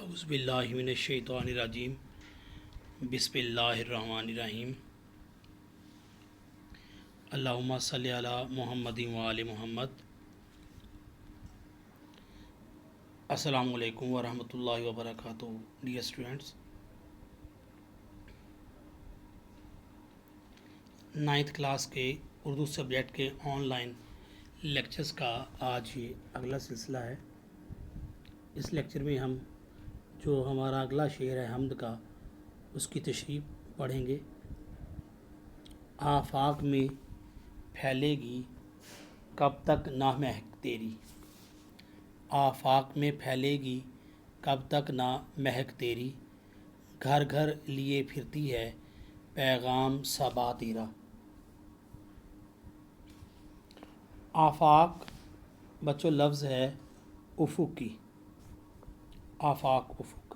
اعوذ باللہ من الشیطان الرجیم بسم اللہ الرحمن الرحیم اللہم صلی علی محمد وآل محمد۔ السلام علیکم ورحمۃ اللہ وبرکاتہ۔ ڈیئر اسٹوڈنٹس، 9th کلاس کے اردو سبجیکٹ کے آن لائن لیکچرز کا آج یہ اگلا سلسلہ ہے۔ اس لیکچر میں ہم جو ہمارا اگلا شعر ہے حمد کا، اس کی تشریح پڑھیں گے۔ آفاق میں پھیلے گی کب تک نہ مہک تیری، آفاق میں پھیلے گی کب تک نہ مہک تیری، گھر گھر لیے پھرتی ہے پیغام صبا تیرا۔ آفاق بچوں لفظ ہے افق کی۔ آفاق افق،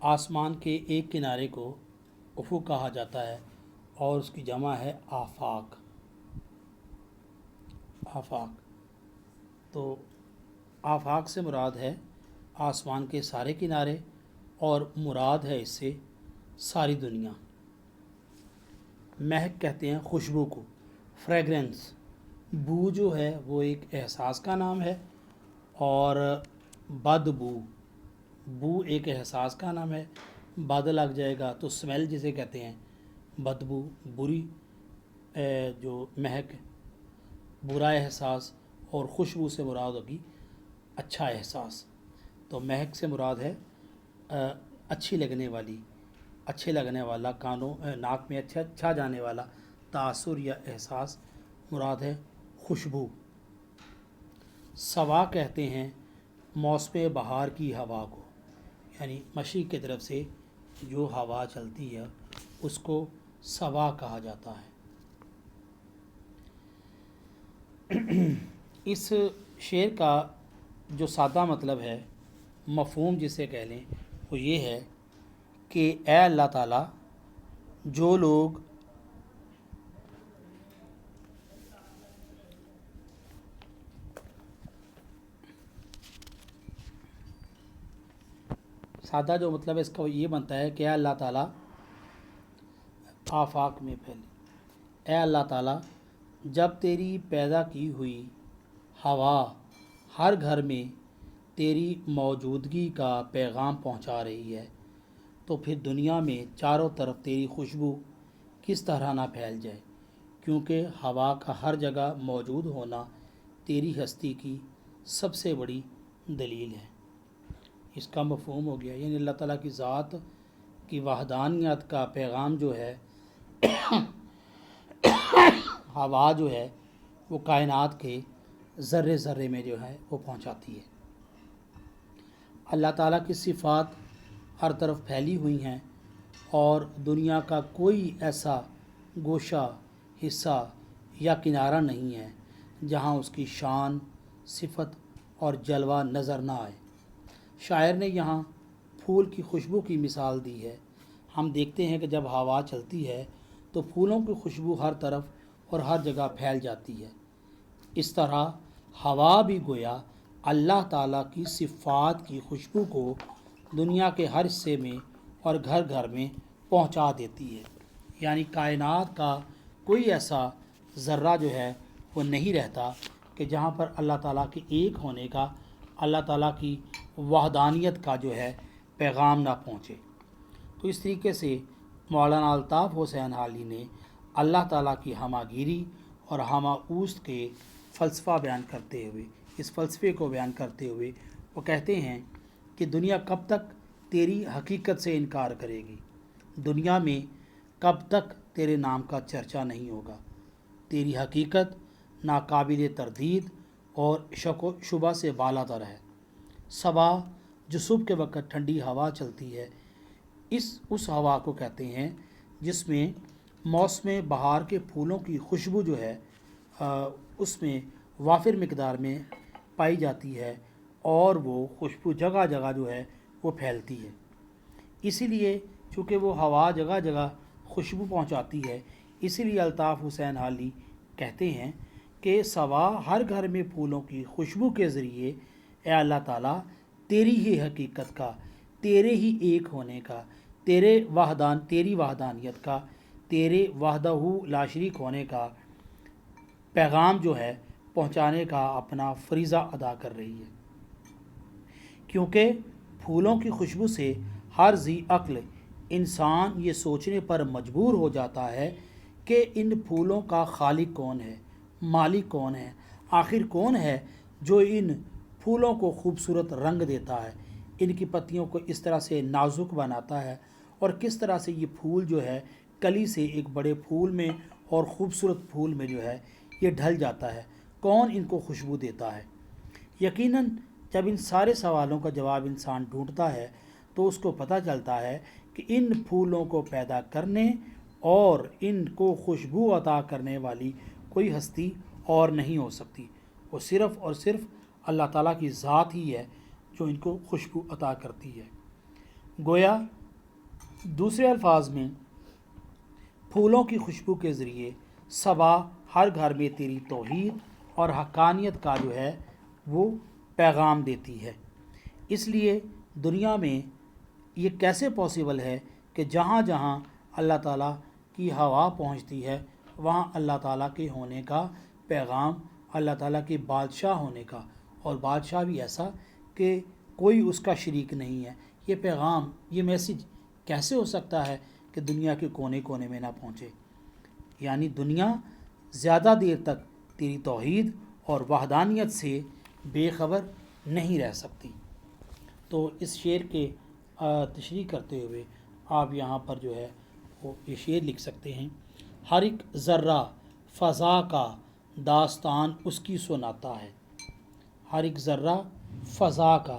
آسمان کے ایک کنارے کو افق کہا جاتا ہے اور اس کی جمع ہے آفاق۔ آفاق تو آفاق سے مراد ہے آسمان کے سارے کنارے، اور مراد ہے اس سے ساری دنیا۔ مہک کہتے ہیں خوشبو کو، فریگرنس۔ بو جو ہے وہ ایک احساس کا نام ہے، اور بدبو، بو ایک احساس کا نام ہے۔ بد لگ جائے گا تو سمیل جسے کہتے ہیں، بدبو بری جو مہک، برا احساس، اور خوشبو سے مراد ہوگی اچھا احساس۔ تو مہک سے مراد ہے اچھی لگنے والی، اچھے لگنے والا، کانوں ناک میں اچھا جانے والا تاثر یا احساس مراد ہے خوشبو۔ صبا کہتے ہیں موسم بہار کی ہوا کو، یعنی مشرق کی طرف سے جو ہوا چلتی ہے اس کو صبا کہا جاتا ہے۔ اس شعر کا جو سادہ مطلب ہے، مفہوم جسے کہہ لیں، وہ یہ ہے کہ اے اللہ تعالیٰ، جو لوگ سادہ جو مطلب ہے اس کا یہ بنتا ہے کہ اے اللہ تعالیٰ، آفاق میں پھیلے، اے اللہ تعالیٰ جب تیری پیدا کی ہوئی ہوا ہر گھر میں تیری موجودگی کا پیغام پہنچا رہی ہے، تو پھر دنیا میں چاروں طرف تیری خوشبو کس طرح نہ پھیل جائے، کیونکہ ہوا کا ہر جگہ موجود ہونا تیری ہستی کی سب سے بڑی دلیل ہے۔ اس کا مفہوم ہو گیا، یعنی اللہ تعالیٰ کی ذات کی وحدانیت کا پیغام جو ہے ہوا جو ہے وہ کائنات کے ذرے ذرے میں جو ہے وہ پہنچاتی ہے۔ اللہ تعالیٰ کی صفات ہر طرف پھیلی ہوئی ہیں، اور دنیا کا کوئی ایسا گوشہ، حصہ یا کنارہ نہیں ہے جہاں اس کی شان، صفت اور جلوہ نظر نہ آئے۔ شاعر نے یہاں پھول کی خوشبو کی مثال دی ہے۔ ہم دیکھتے ہیں کہ جب ہوا چلتی ہے تو پھولوں کی خوشبو ہر طرف اور ہر جگہ پھیل جاتی ہے۔ اس طرح ہوا بھی گویا اللہ تعالیٰ کی صفات کی خوشبو کو دنیا کے ہر حصے میں اور گھر گھر میں پہنچا دیتی ہے۔ یعنی کائنات کا کوئی ایسا ذرہ جو ہے وہ نہیں رہتا کہ جہاں پر اللہ تعالیٰ کے ایک ہونے کا، اللہ تعالیٰ کی وحدانیت کا جو ہے پیغام نہ پہنچے۔ تو اس طریقے سے مولانا الطاف حسین حالی نے اللہ تعالیٰ کی ہمہ گیری اور ہمہ اوست کے فلسفہ بیان کرتے ہوئے، اس فلسفے کو بیان کرتے ہوئے وہ کہتے ہیں کہ دنیا کب تک تیری حقیقت سے انکار کرے گی، دنیا میں کب تک تیرے نام کا چرچا نہیں ہوگا، تیری حقیقت ناقابل تردید اور شک و شبہ سے بالا تر ہے۔ صبا جو صبح کے وقت ٹھنڈی ہوا چلتی ہے، اس ہوا کو کہتے ہیں جس میں موسم بہار کے پھولوں کی خوشبو جو ہے اس میں وافر مقدار میں پائی جاتی ہے، اور وہ خوشبو جگہ جگہ جو ہے وہ پھیلتی ہے۔ اسی لیے چونکہ وہ ہوا جگہ جگہ خوشبو پہنچاتی ہے، اسی لیے الطاف حسین حالی کہتے ہیں کہ صبا ہر گھر میں پھولوں کی خوشبو کے ذریعے اے اللہ تعالیٰ تیری ہی حقیقت کا، تیرے ہی ایک ہونے کا، تیری وحدانیت کا، تیرے وحدہ لا شریک ہونے کا پیغام جو ہے پہنچانے کا اپنا فریضہ ادا کر رہی ہے۔ کیونکہ پھولوں کی خوشبو سے ہر ذی عقل انسان یہ سوچنے پر مجبور ہو جاتا ہے کہ ان پھولوں کا خالق کون ہے، مالک کون ہے، آخر کون ہے جو ان پھولوں کو خوبصورت رنگ دیتا ہے، ان کی پتیوں کو اس طرح سے نازک بناتا ہے، اور کس طرح سے یہ پھول جو ہے کلی سے ایک بڑے پھول میں اور خوبصورت پھول میں جو ہے یہ ڈھل جاتا ہے، کون ان کو خوشبو دیتا ہے۔ یقیناً جب ان سارے سوالوں کا جواب انسان ڈھونڈتا ہے تو اس کو پتہ چلتا ہے کہ ان پھولوں کو پیدا کرنے اور ان کو خوشبو عطا کرنے والی کوئی ہستی اور نہیں ہو سکتی، وہ صرف اور صرف اللہ تعالیٰ کی ذات ہی ہے جو ان کو خوشبو عطا کرتی ہے۔ گویا دوسرے الفاظ میں پھولوں کی خوشبو کے ذریعے صبا ہر گھر میں تیری توحید اور حقانیت کا جو ہے وہ پیغام دیتی ہے۔ اس لیے دنیا میں یہ کیسے پاسبل ہے کہ جہاں جہاں اللہ تعالیٰ کی ہوا پہنچتی ہے وہاں اللہ تعالیٰ کے ہونے کا پیغام، اللہ تعالیٰ کے بادشاہ ہونے کا، اور بادشاہ بھی ایسا کہ کوئی اس کا شریک نہیں ہے، یہ پیغام، یہ میسج کیسے ہو سکتا ہے کہ دنیا کے کونے کونے میں نہ پہنچے؟ یعنی دنیا زیادہ دیر تک تیری توحید اور وحدانیت سے بے خبر نہیں رہ سکتی۔ تو اس شعر کے تشریح کرتے ہوئے آپ یہاں پر جو ہے وہ یہ شعر لکھ سکتے ہیں: ہر ایک ذرہ فضا کا داستان اس کی سناتا ہے۔ ہر ایک ذرہ فضا کا،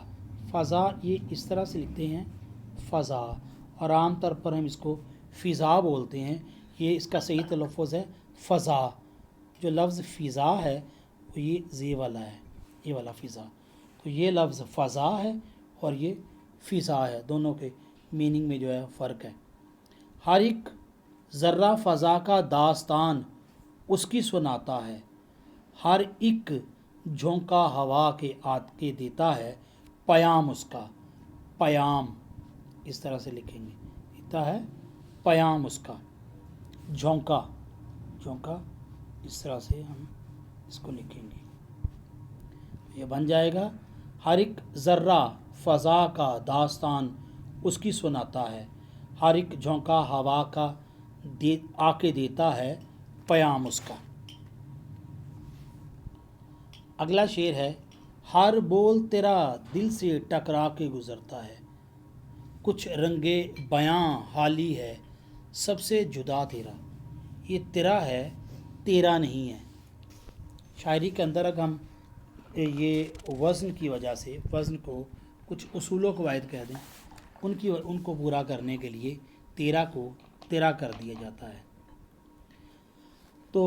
فضا یہ اس طرح سے لکھتے ہیں فضا، اور عام طور پر ہم اس کو فضا بولتے ہیں، یہ اس کا صحیح تلفظ ہے فضا۔ جو لفظ فضا ہے وہ یہ زی والا ہے، یہ والا فضا، تو یہ لفظ فضا ہے اور یہ فضا ہے، دونوں کے میننگ میں جو ہے فرق ہے۔ ہر ایک ذرہ فضا کا داستان اس کی سناتا ہے، ہر ایک جھونکا ہوا کے دیتا ہے پیام اس کا، پیام اس طرح سے لکھیں گے، دیتا ہے پیام اس کا، جھونکا، جھونکا اس طرح سے ہم اس کو لکھیں گے، یہ بن جائے گا ہر ایک ذرہ فضا کا داستان اس کی سناتا ہے، ہر ایک جھونکا ہوا کا آ کے دیتا ہے پیام اس کا۔ اگلا شعر ہے: ہر بول تیرا دل سے ٹکرا کے گزرتا ہے، کچھ رنگے بیاں حالی ہے سب سے جدا تیرا۔ یہ تیرا ہے، تیرا نہیں ہے۔ شاعری کے اندر اگر ہم یہ وزن کی وجہ سے وزن کو کچھ اصول و قواعد کہہ دیں، ان کو پورا کرنے کے لیے تیرا کو تیرا کر دیا جاتا ہے۔ تو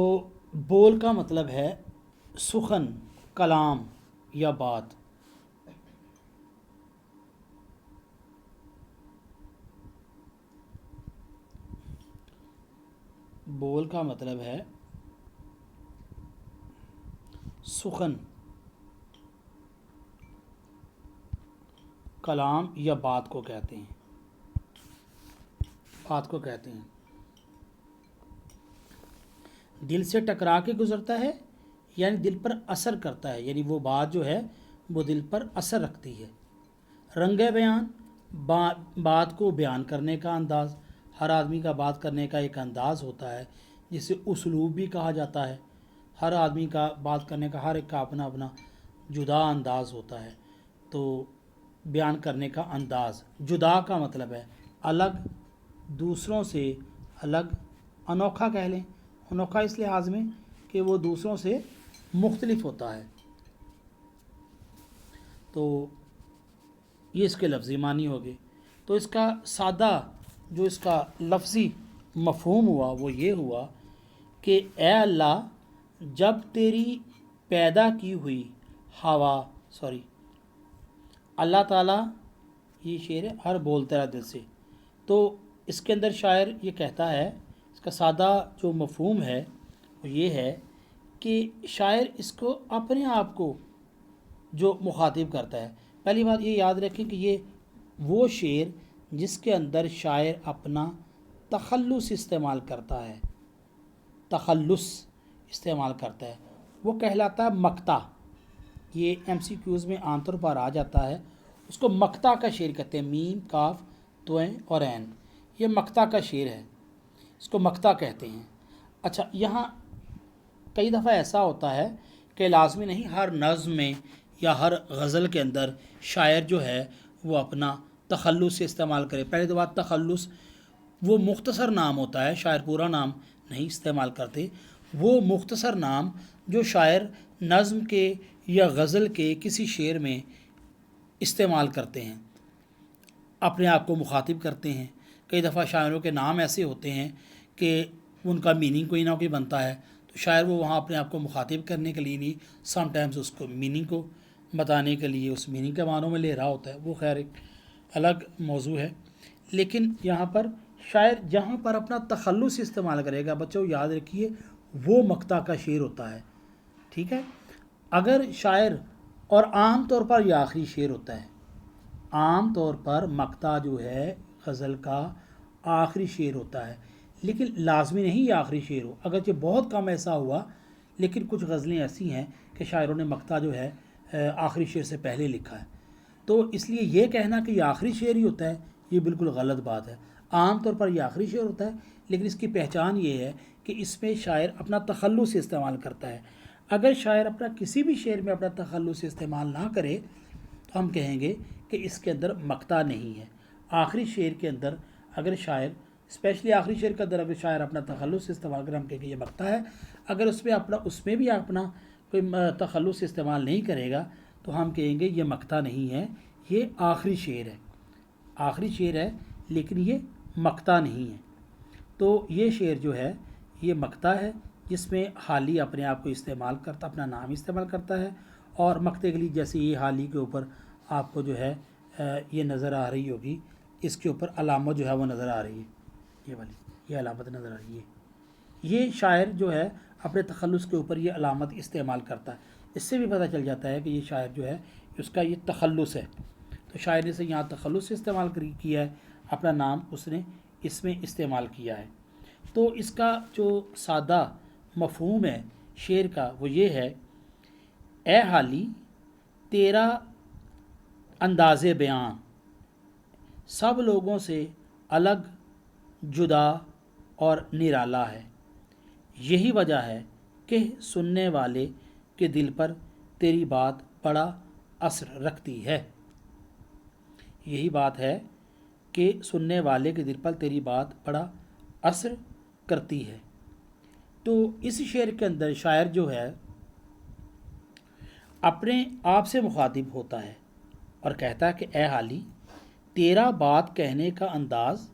بول کا مطلب ہے سخن، کلام یا بات۔ بول کا مطلب ہے سخن، کلام یا بات کو کہتے ہیں، بات کو کہتے ہیں۔ دل سے ٹکرا کے گزرتا ہے یعنی دل پر اثر کرتا ہے، یعنی وہ بات جو ہے وہ دل پر اثر رکھتی ہے۔ رنگ بیان، بات کو بیان کرنے کا انداز، ہر آدمی کا بات کرنے کا ایک انداز ہوتا ہے جسے اسلوب بھی کہا جاتا ہے۔ ہر آدمی کا بات کرنے کا، ہر ایک کا اپنا اپنا جدا انداز ہوتا ہے، تو بیان کرنے کا انداز۔ جدا کا مطلب ہے الگ، دوسروں سے الگ، انوکھا کہہ لیں، انوکھا اس لحاظ میں کہ وہ دوسروں سے مختلف ہوتا ہے۔ تو یہ اس کے لفظی معنی ہو گئے۔ تو اس کا سادہ جو اس کا لفظی مفہوم ہوا وہ یہ ہوا کہ اے اللہ، جب تیری پیدا کی ہوئی ہوا، اللہ تعالیٰ، یہ شعر ہے ہر بول تیرا دل سے، تو اس کے اندر شاعر یہ کہتا ہے، اس کا سادہ جو مفہوم ہے وہ یہ ہے کہ شاعر اس کو اپنے آپ کو جو مخاطب کرتا ہے، پہلی بات یہ یاد رکھیں کہ یہ وہ شعر جس کے اندر شاعر اپنا تخلص استعمال کرتا ہے، تخلص استعمال کرتا ہے، وہ کہلاتا ہے مقطع۔ یہ ایم سی کیوز میں عام طور پر آ جاتا ہے، اس کو مقطع کا شعر کہتے ہیں، میم کاف تویں اور عین، یہ مقطع کا شعر ہے، اس کو مقطع کہتے ہیں۔ اچھا، یہاں کئی دفعہ ایسا ہوتا ہے کہ لازمی نہیں ہر نظم میں یا ہر غزل کے اندر شاعر جو ہے وہ اپنا تخلص سے استعمال کرے۔ پہلے تو بات تخلص وہ مختصر نام ہوتا ہے، شاعر پورا نام نہیں استعمال کرتے، وہ مختصر نام جو شاعر نظم کے یا غزل کے کسی شعر میں استعمال کرتے ہیں، اپنے آپ کو مخاطب کرتے ہیں۔ کئی دفعہ شاعروں کے نام ایسے ہوتے ہیں کہ ان کا میننگ کوئی نہ کوئی بنتا ہے، تو شاعر وہ وہاں اپنے آپ کو مخاطب کرنے کے لیے نہیں، سم ٹائمز اس کو میننگ کو بتانے کے لیے اس میننگ کے معنوں میں لے رہا ہوتا ہے، وہ خیر ایک الگ موضوع ہے۔ لیکن یہاں پر شاعر جہاں پر اپنا تخلص استعمال کرے گا، بچوں یاد رکھیے، وہ مقطع کا شعر ہوتا ہے، ٹھیک ہے۔ اگر شاعر، اور عام طور پر یہ آخری شعر ہوتا ہے، عام طور پر مقطع جو ہے غزل کا آخری شعر ہوتا ہے، لیکن لازمی نہیں یہ آخری شعر ہو، اگرچہ بہت کم ایسا ہوا، لیکن کچھ غزلیں ایسی ہیں کہ شاعروں نے مقطع جو ہے آخری شعر سے پہلے لکھا ہے، تو اس لیے یہ کہنا کہ یہ آخری شعر ہی ہوتا ہے یہ بالکل غلط بات ہے۔ عام طور پر یہ آخری شعر ہوتا ہے، لیکن اس کی پہچان یہ ہے کہ اس میں شاعر اپنا تخلص استعمال کرتا ہے۔ اگر شاعر اپنا کسی بھی شعر میں اپنا تخلص استعمال نہ کرے تو ہم کہیں گے کہ اس کے اندر مقطع نہیں ہے۔ آخری شعر کے اندر اگر شاعر، اسپیشلی آخری شعر کے اندر اگر شاعر اپنا تخلص استعمال کرے، ہم کہیں گے یہ مقطع ہے۔ اگر اس میں بھی اپنا کوئی تخلص استعمال نہیں کرے گا تو ہم کہیں گے یہ مقطع نہیں ہے، یہ آخری شعر ہے، آخری شعر ہے لیکن یہ مقطع نہیں ہے۔ تو یہ شعر جو ہے یہ مقطع ہے، جس میں حالی اپنے آپ کو استعمال کرتا، اپنا نام استعمال کرتا ہے، اور مقطع کے لیے جیسے یہ حالی کے اوپر آپ کو جو ہے یہ نظر آ رہی ہوگی، اس کے اوپر علامت جو ہے وہ نظر آ رہی ہے، یہ والی یہ علامت نظر آ رہی ہے، یہ شاعر جو ہے اپنے تخلص کے اوپر یہ علامت استعمال کرتا ہے۔ اس سے بھی پتہ چل جاتا ہے کہ یہ شاعر جو ہے اس کا یہ تخلص ہے، تو شاعر نے سے یہاں تخلص سے استعمال کیا ہے، اپنا نام اس نے اس میں استعمال کیا ہے۔ تو اس کا جو سادہ مفہوم ہے شعر کا وہ یہ ہے، اے حالی تیرا انداز بیاں سب لوگوں سے الگ، جدا اور نرالا ہے، یہی وجہ ہے کہ سننے والے کے دل پر تیری بات بڑا اثر رکھتی ہے، یہی بات ہے کہ سننے والے کے دل پر تیری بات بڑا اثر کرتی ہے۔ تو اس شعر کے اندر شاعر جو ہے اپنے آپ سے مخاطب ہوتا ہے اور کہتا ہے کہ اے حالی تیرا بات کہنے کا انداز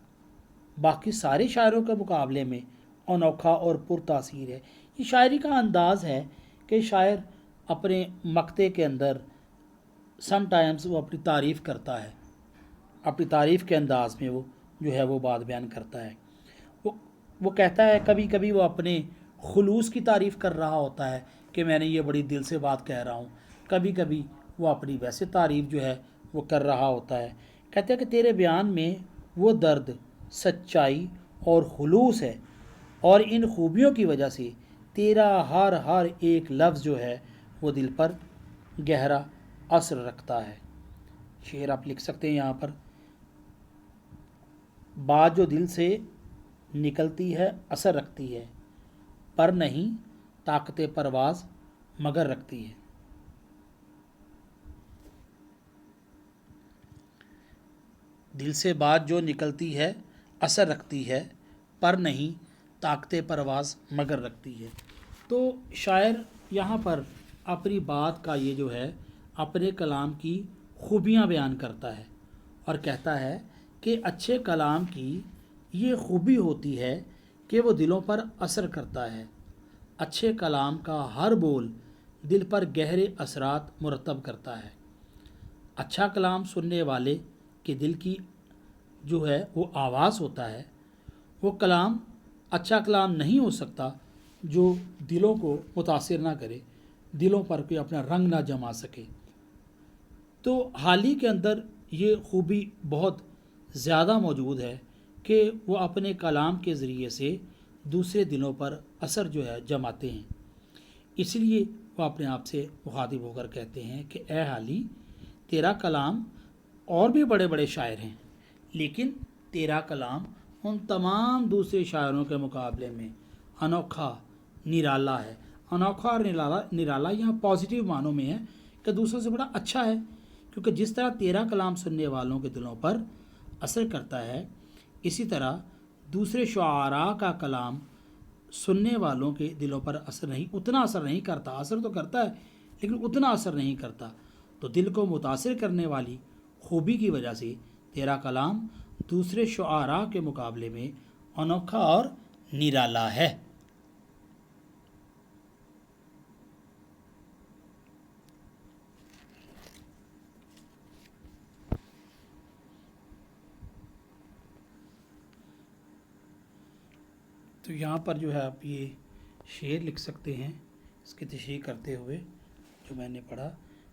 باقی سارے شاعروں کے مقابلے میں انوکھا اور پرتاثیر ہے۔ یہ شاعری کا انداز ہے کہ شاعر اپنے مقطع کے اندر سم ٹائمز وہ اپنی تعریف کرتا ہے، اپنی تعریف کے انداز میں وہ جو ہے وہ بات بیان کرتا ہے، وہ کہتا ہے، کبھی کبھی وہ اپنے خلوص کی تعریف کر رہا ہوتا ہے کہ میں نے یہ بڑی دل سے بات کہہ رہا ہوں، کبھی کبھی وہ اپنی ویسے تعریف جو ہے وہ کر رہا ہوتا ہے۔ کہتا ہے کہ تیرے بیان میں وہ درد، سچائی اور خلوص ہے، اور ان خوبیوں کی وجہ سے تیرا ہر ایک لفظ جو ہے وہ دل پر گہرا اثر رکھتا ہے۔ شعر آپ لکھ سکتے ہیں یہاں پر، بات جو دل سے نکلتی ہے اثر رکھتی ہے، پر نہیں طاقت پرواز مگر رکھتی ہے۔ دل سے بات جو نکلتی ہے اثر رکھتی ہے، پر نہیں طاقت پرواز مگر رکھتی ہے۔ تو شاعر یہاں پر اپنی بات کا یہ جو ہے اپنے کلام کی خوبیاں بیان کرتا ہے اور کہتا ہے کہ اچھے کلام کی یہ خوبی ہوتی ہے کہ وہ دلوں پر اثر کرتا ہے، اچھے کلام کا ہر بول دل پر گہرے اثرات مرتب کرتا ہے۔ اچھا کلام سننے والے کہ دل کی جو ہے وہ آواز ہوتا ہے، وہ کلام اچھا کلام نہیں ہو سکتا جو دلوں کو متاثر نہ کرے، دلوں پر کوئی اپنا رنگ نہ جما سکے۔ تو حالی کے اندر یہ خوبی بہت زیادہ موجود ہے کہ وہ اپنے کلام کے ذریعے سے دوسرے دلوں پر اثر جو ہے جماتے ہیں۔ اس لیے وہ اپنے آپ سے مخاطب ہو کر کہتے ہیں کہ اے حالی، تیرا کلام اور بھی بڑے بڑے شاعر ہیں، لیکن تیرا کلام ان تمام دوسرے شاعروں کے مقابلے میں انوکھا، نرالا ہے۔ انوکھا اور نرالا یہاں پازیٹیو معنوں میں ہے کہ دوسروں سے بڑا اچھا ہے، کیونکہ جس طرح تیرا کلام سننے والوں کے دلوں پر اثر کرتا ہے، اسی طرح دوسرے شعراء کا کلام سننے والوں کے دلوں پر اتنا اثر نہیں کرتا۔ اثر تو کرتا ہے لیکن اتنا اثر نہیں کرتا۔ تو دل کو متاثر کرنے والی خوبی کی وجہ سے تیرا کلام دوسرے شعراء کے مقابلے میں انوکھا اور نرالا ہے۔ تو یہاں پر جو ہے آپ یہ شعر لکھ سکتے ہیں اس کی تشریح کرتے ہوئے، جو میں نے پڑھا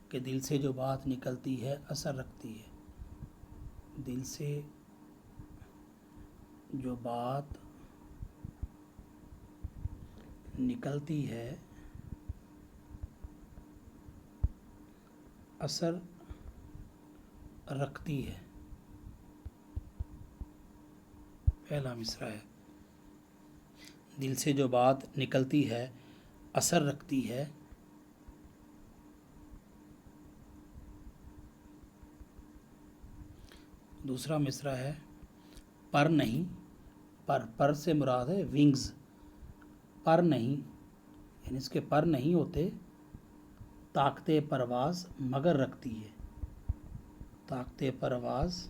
کہ دل سے جو بات نکلتی ہے اثر رکھتی ہے۔ دل سے جو بات نکلتی ہے اثر رکھتی ہے۔ پہلا مصرع ہے، دل سے جو بات نکلتی ہے اثر رکھتی ہے۔ دوسرا مصرع ہے، پر نہیں، پر سے مراد ہے ونگز، پر نہیں، یعنی اس کے پر نہیں ہوتے، طاقت پرواز مگر رکھتی ہے۔ طاقت پرواز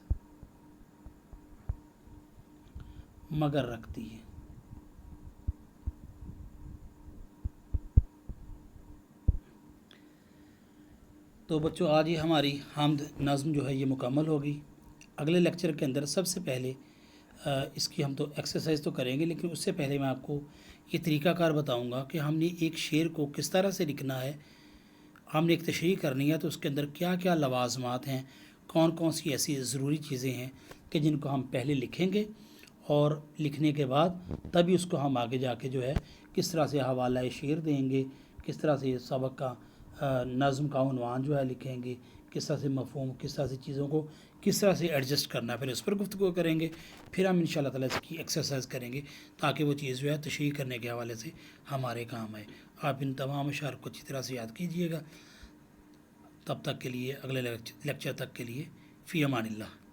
مگر رکھتی ہے۔ تو بچوں، آج یہ ہماری حمد نظم جو ہے یہ مکمل ہوگی۔ اگلے لیکچر کے اندر سب سے پہلے اس کی ہم تو ایکسرسائز تو کریں گے، لیکن اس سے پہلے میں آپ کو یہ طریقہ کار بتاؤں گا کہ ہم نے ایک شعر کو کس طرح سے لکھنا ہے۔ ہم نے ایک تشریح کرنی ہے تو اس کے اندر کیا کیا لوازمات ہیں، کون کون سی ایسی ضروری چیزیں ہیں کہ جن کو ہم پہلے لکھیں گے، اور لکھنے کے بعد تبھی اس کو ہم آگے جا کے جو ہے کس طرح سے حوالہ شعر دیں گے، کس طرح سے سبق کا نظم کا عنوان جو ہے لکھیں گے، کس طرح سے مفہوم، کس طرح سے چیزوں کو کس طرح سے ایڈجسٹ کرنا ہے، پھر اس پر گفتگو کریں گے۔ پھر ہم انشاءاللہ تعالیٰ اس کی ایکسرسائز کریں گے تاکہ وہ چیز جو ہے تشریح کرنے کے حوالے سے ہمارے کام آئے۔ آپ ان تمام اشعار کو اچھی طرح سے یاد کیجئے گا۔ تب تک کے لیے، اگلے لیکچر تک کے لیے، فی امان اللہ۔